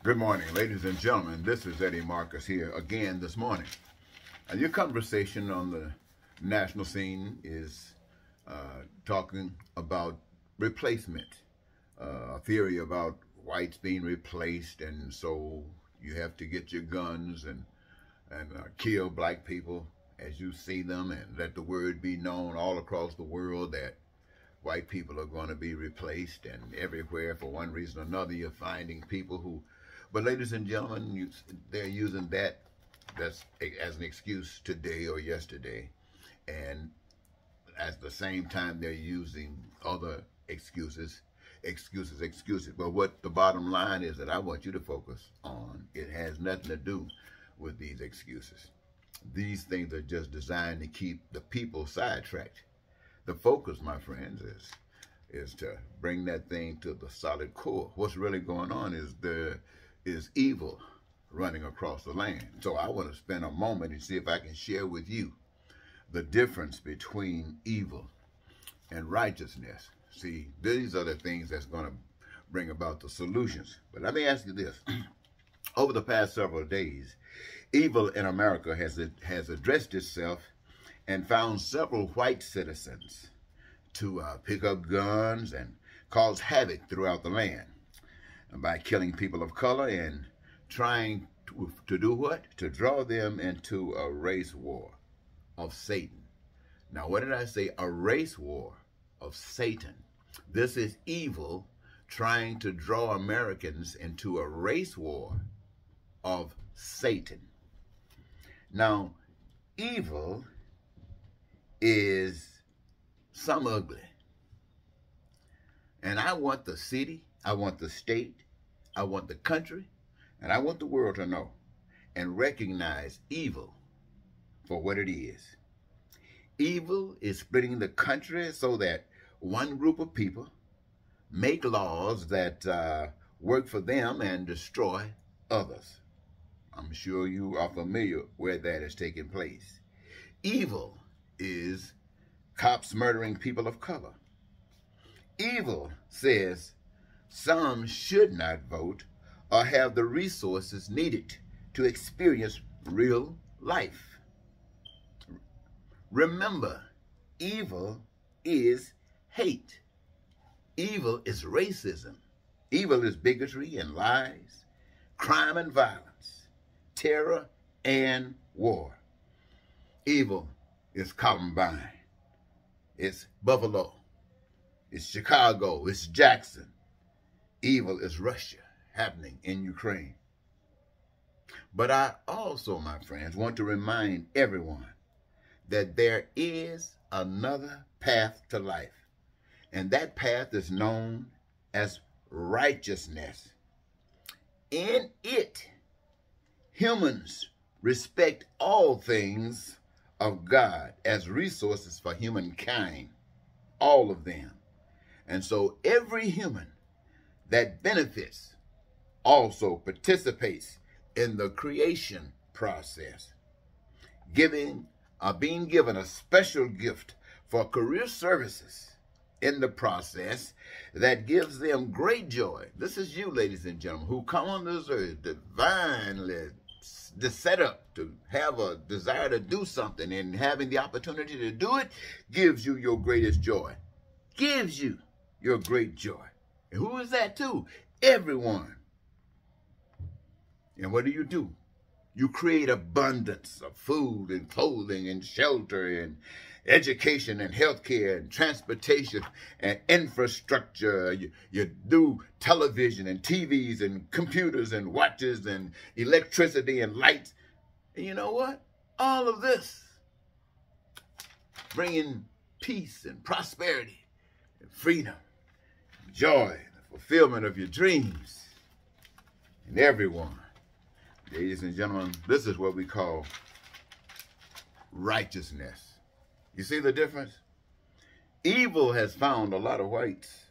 Good morning, ladies and gentlemen. This is Eddie Marcus here again this morning. Your conversation on the national scene is talking about replacement, a theory about whites being replaced, and so you have to get your guns and kill black people as you see them, and let the word be known all across the world that white people are going to be replaced, and everywhere for one reason or another you're finding people who. But ladies and gentlemen, they're using that as an excuse today or yesterday. And at the same time, they're using other excuses. But what the bottom line is that I want you to focus on, it has nothing to do with these excuses. These things are just designed to keep the people sidetracked. The focus, my friends, is to bring that thing to the solid core. What's really going on is evil running across the land. So I want to spend a moment and see if I can share with you the difference between evil and righteousness. See, these are the things that's going to bring about the solutions. But let me ask you this. Over the past several days, evil in America has addressed itself and found several white citizens to pick up guns and cause havoc throughout the land by killing people of color and trying to do what? To draw them into a race war of Satan. Now, what did I say? A race war of Satan. This is evil trying to draw Americans into a race war of Satan. Now, evil is some ugly. And I want the city, I want the state, I want the country, and I want the world to know and recognize evil for what it is. Evil is splitting the country so that one group of people make laws that work for them and destroy others. I'm sure you are familiar where that is taking place. Evil is cops murdering people of color. Evil says some should not vote or have the resources needed to experience real life. Remember, evil is hate. Evil is racism. Evil is bigotry and lies, crime and violence, terror and war. Evil is Columbine. It's Buffalo. It's Chicago. It's Jackson. Evil is Russia, happening in Ukraine. But I also, my friends, want to remind everyone that there is another path to life. And that path is known as righteousness. In it, humans respect all things of God as resources for humankind, all of them. And so every human that benefits also participates in the creation process, being given a special gift for career services in the process that gives them great joy. This is you, ladies and gentlemen, who come on this earth divinely set up to have a desire to do something, and having the opportunity to do it gives you your greatest joy. Gives you your great joy. And who is that to? Everyone. And what do? You create abundance of food and clothing and shelter and education and healthcare and transportation and infrastructure. You do television and TVs and computers and watches and electricity and lights. And you know what? All of this bringing peace and prosperity and freedom, and joy, the fulfillment of your dreams. And everyone, ladies and gentlemen, this is what we call righteousness. You see the difference? Evil has found a lot of whites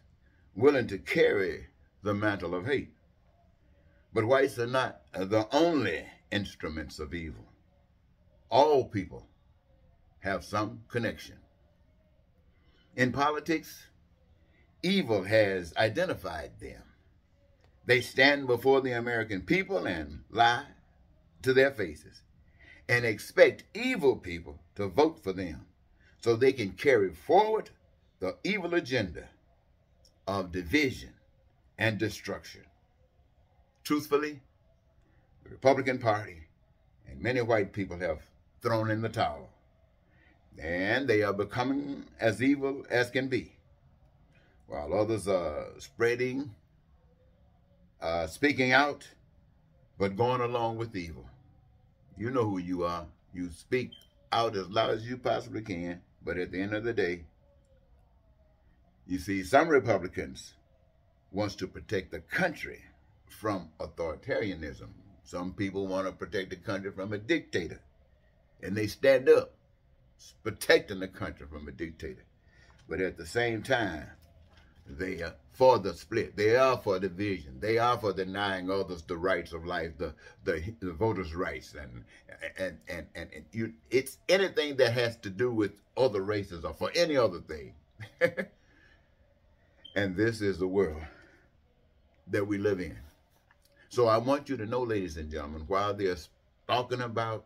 willing to carry the mantle of hate. But whites are not the only instruments of evil. All people have some connection. In politics, evil has identified them. They stand before the American people and lie to their faces and expect evil people to vote for them so they can carry forward the evil agenda of division and destruction. Truthfully, the Republican Party and many white people have thrown in the towel, and they are becoming as evil as can be, while others are speaking out, but going along with evil. You know who you are. You speak out as loud as you possibly can, but at the end of the day, you see, some Republicans wants to protect the country from authoritarianism. Some people want to protect the country from a dictator, and they stand up protecting the country from a dictator. But at the same time, they are for the split. They are for division. They are for denying others the rights of life, the voters' rights, and it's anything that has to do with other races or for any other thing. And this is the world that we live in. So I want you to know, ladies and gentlemen, while they're talking about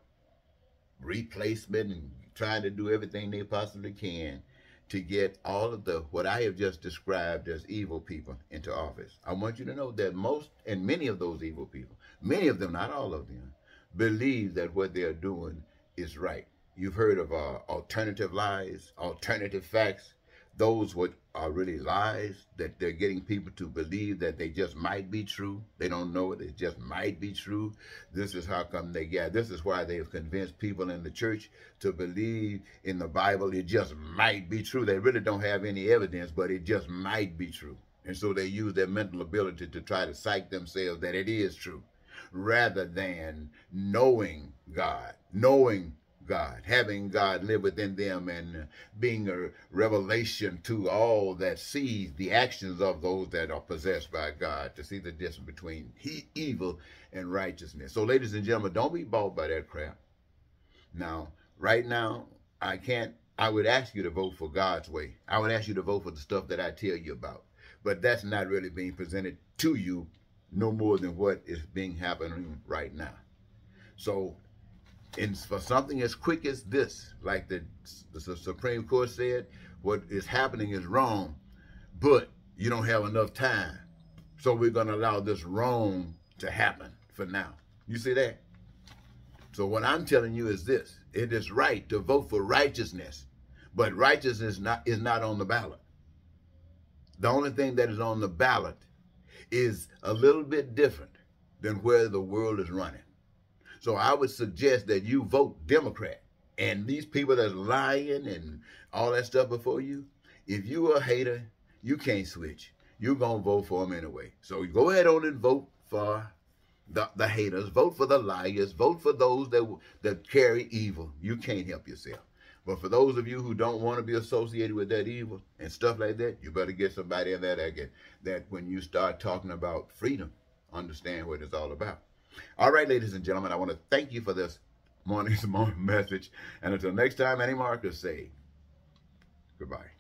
replacement and trying to do everything they possibly can to get all of what I have just described as evil people into office, I want you to know that most and many of those evil people, many of them, not all of them, believe that what they're doing is right. You've heard of alternative lies, alternative facts. Those what are really lies that they're getting people to believe that they just might be true. They don't know it. It just might be true. This is how come they get. This is why they have convinced people in the church to believe in the Bible. It just might be true. They really don't have any evidence, but it just might be true. And so they use their mental ability to try to psych themselves that it is true, rather than knowing God, having God live within them and being a revelation to all that sees the actions of those that are possessed by God, to see the difference between evil and righteousness. So ladies and gentlemen, don't be bought by that crap. Now, right now, I would ask you to vote for God's way. I would ask you to vote for the stuff that I tell you about. But that's not really being presented to you no more than what is being happening right now. So, and for something as quick as this, like the Supreme Court said, what is happening is wrong, but you don't have enough time. So we're going to allow this wrong to happen for now. You see that? So what I'm telling you is this. It is right to vote for righteousness, but righteousness is not on the ballot. The only thing that is on the ballot is a little bit different than where the world is running. So I would suggest that you vote Democrat. And these people that's lying and all that stuff before you, if you a hater, you can't switch. You're going to vote for them anyway. So go ahead on and vote for the haters. Vote for the liars. Vote for those that carry evil. You can't help yourself. But for those of you who don't want to be associated with that evil and stuff like that, you better get somebody in there that when you start talking about freedom, understand what it's all about. All right, ladies and gentlemen, I want to thank you for this morning's message. And until next time, Eddie Marcus say goodbye.